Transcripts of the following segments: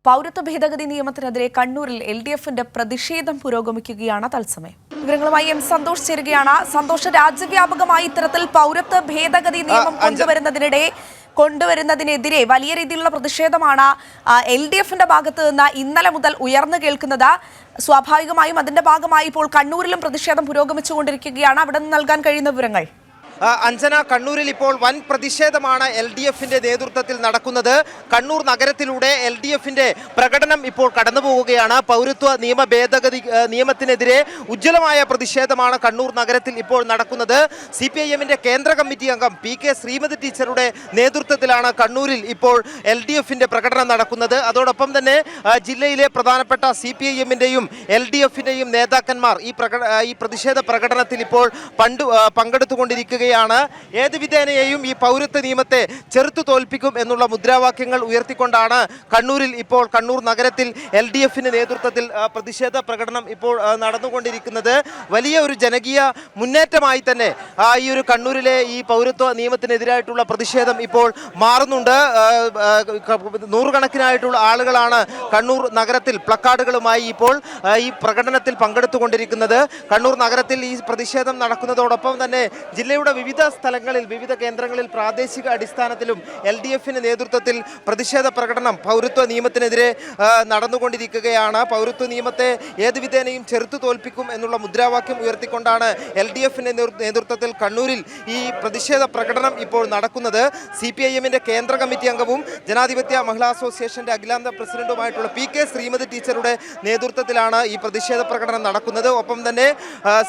പൗരത്വ ഭേദഗതി നിയമത്തിനെതിരെ കണ്ണൂരിൽ LDFന്റെ പ്രതിഷേധം പുരോഗമിക്കുകയാണ്. തത്സമയം വിവരങ്ങളുമായി എം സന്തോഷ് ചേരുകയാണ്. സന്തോഷ്, രാജ്യവ്യാപകമായി ഇത്തരത്തിൽ പൗരത്വ ഭേദഗതി നിയമം കൊണ്ടുവരുന്നതിനെതിരെ വലിയ രീതിയിലുള്ള പ്രതിഷേധമാണ് LDFന്റെ ഭാഗത്ത് നിന്ന് ഇന്നലെ മുതൽ ഉയർന്നു കേൾക്കുന്നത്. സ്വാഭാവികമായും അതിന്റെ ഭാഗമായി ഇപ്പോൾ കണ്ണൂരിലും പ്രതിഷേധം പുരോഗമിച്ചുകൊണ്ടിരിക്കുകയാണ്. അവിടെ നിന്ന് നൽകാൻ കഴിയുന്ന വിവരങ്ങൾ? അഞ്ജന, കണ്ണൂരിൽ ഇപ്പോൾ വൻ പ്രതിഷേധമാണ് LDFന്റെ നേതൃത്വത്തിൽ നടക്കുന്നത്. കണ്ണൂർ നഗരത്തിലൂടെ LDFന്റെ പ്രകടനം ഇപ്പോൾ കടന്നു പോവുകയാണ്. പൗരത്വ നിയമ ഭേദഗതി നിയമത്തിനെതിരെ ഉജ്ജ്വലമായ പ്രതിഷേധമാണ് കണ്ണൂർ നഗരത്തിൽ ഇപ്പോൾ നടക്കുന്നത്. CPIMന്റെ കേന്ദ്ര കമ്മിറ്റി അംഗം PK ശ്രീമതി ടീച്ചറുടെ നേതൃത്വത്തിലാണ് കണ്ണൂരിൽ ഇപ്പോൾ LDFന്റെ പ്രകടനം നടക്കുന്നത്. അതോടൊപ്പം തന്നെ ജില്ലയിലെ പ്രധാനപ്പെട്ട CPIMന്റെയും LDFന്റെയും നേതാക്കന്മാർ ഈ പ്രതിഷേധ പ്രകടനത്തിൽ ഇപ്പോൾ പങ്കെടുത്തുകൊണ്ടിരിക്കുകയാണ്. ഏത് വിധേനയെയും ഈ പൗരത്വ നിയമത്തെ ചെറുത്തു തോൽപ്പിക്കും എന്നുള്ള മുദ്രാവാക്യങ്ങൾ ഉയർത്തിക്കൊണ്ടാണ് കണ്ണൂരിൽ ഇപ്പോൾ കണ്ണൂർ നഗരത്തിൽ LDFന്റെ നേതൃത്വത്തിൽ പ്രതിഷേധ പ്രകടനം ഇപ്പോൾ നടന്നുകൊണ്ടിരിക്കുന്നത്. വലിയ ഒരു ജനകീയ മുന്നേറ്റമായി തന്നെ ഈ ഒരു കണ്ണൂരിലെ ഈ പൗരത്വ നിയമത്തിനെതിരായിട്ടുള്ള പ്രതിഷേധം ഇപ്പോൾ മാറുന്നുണ്ട്. നൂറുകണക്കിനായിട്ടുള്ള ആളുകളാണ് കണ്ണൂർ നഗരത്തിൽ പ്ലക്കാർഡുകളുമായി ഇപ്പോൾ ഈ പ്രകടനത്തിൽ പങ്കെടുത്തുകൊണ്ടിരിക്കുന്നത്. കണ്ണൂർ നഗരത്തിൽ ഈ പ്രതിഷേധം നടക്കുന്നതോടൊപ്പം തന്നെ ജില്ലയുടെ വിവിധ സ്ഥലങ്ങളിൽ, വിവിധ കേന്ദ്രങ്ങളിൽ പ്രാദേശിക അടിസ്ഥാനത്തിലും LDFന്റെ നേതൃത്വത്തിൽ പ്രതിഷേധ പ്രകടനം പൗരത്വ നിയമത്തിനെതിരെ നടന്നുകൊണ്ടിരിക്കുകയാണ്. പൗരത്വ നിയമത്തെ ഏത് വിധേനയും ചെറുത്തു തോൽപ്പിക്കും എന്നുള്ള മുദ്രാവാക്യം ഉയർത്തിക്കൊണ്ടാണ് LDFന്റെ നേതൃത്വത്തിൽ കണ്ണൂരിൽ ഈ പ്രതിഷേധ പ്രകടനം ഇപ്പോൾ നടക്കുന്നത്. CPIMന്റെ കേന്ദ്ര കമ്മിറ്റി അംഗവും ജനാധിപത്യ മഹിളാ അസോസിയേഷന്റെ അഖിലാന്ത പ്രസിഡന്റുമായിട്ടുള്ള PK ശ്രീമതി ടീച്ചറുടെ നേതൃത്വത്തിലാണ് ഈ പ്രതിഷേധ പ്രകടനം നടക്കുന്നത്. ഒപ്പം തന്നെ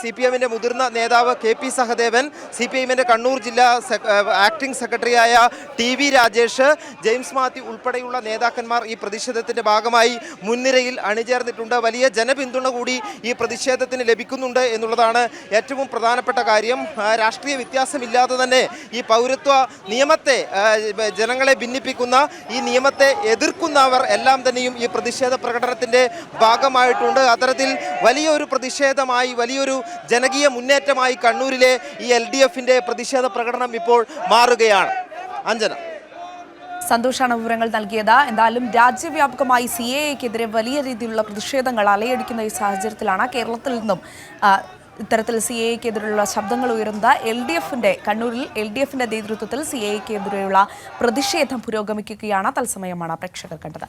CPIMന്റെ മുതിർന്ന നേതാവ് KP സഹദേവൻ, CPIMന്റെ കണ്ണൂർ ജില്ലാ ആക്ടിംഗ് സെക്രട്ടറിയായ TV രാജേഷ്, ജെയിംസ് മാത്യു ഉൾപ്പെടെയുള്ള നേതാക്കന്മാർ ഈ പ്രതിഷേധത്തിന്റെ ഭാഗമായി മുൻനിരയിൽ അണിചേർന്നിട്ടുണ്ട്. വലിയ ജനപിന്തുണ കൂടി ഈ പ്രതിഷേധത്തിന് ലഭിക്കുന്നുണ്ട് എന്നുള്ളതാണ് ഏറ്റവും പ്രധാനപ്പെട്ട കാര്യം. രാഷ്ട്രീയ വ്യത്യാസമില്ലാതെ തന്നെ ഈ പൗരത്വ നിയമത്തെ, ജനങ്ങളെ ഭിന്നിപ്പിക്കുന്ന ഈ നിയമത്തെ എതിർക്കുന്നവർ എല്ലാം തന്നെയും ഈ പ്രതിഷേധ പ്രകടനത്തിന്റെ ഭാഗമായിട്ടുണ്ട്. അത്തരത്തിൽ വലിയൊരു പ്രതിഷേധമായി, വലിയൊരു ജനകീയ മുന്നേറ്റമായി കണ്ണൂരിലെ ഈ LDFന്റെ പ്രതിഷേധ പ്രകടനം ഇപ്പോൾ മാറുകയാണ്. അഞ്ജന, സന്തോഷാണ് വിവരങ്ങൾ നൽകിയത്. എന്തായാലും രാജ്യവ്യാപകമായി CAAക്കെതിരെ വലിയ രീതിയിലുള്ള പ്രതിഷേധങ്ങൾ അലയടിക്കുന്ന ഈ സാഹചര്യത്തിലാണ് കേരളത്തിൽ നിന്നും ഇത്തരത്തിൽ CAAക്കെതിരെയുള്ള ശബ്ദങ്ങൾ ഉയരുന്നത്. കണ്ണൂരിൽ LDFന്റെ നേതൃത്വത്തിൽ CAAക്കെതിരെയുള്ള പ്രതിഷേധം പുരോഗമിക്കുകയാണ്. തത്സമയമാണ് പ്രേക്ഷകർ കണ്ടത്.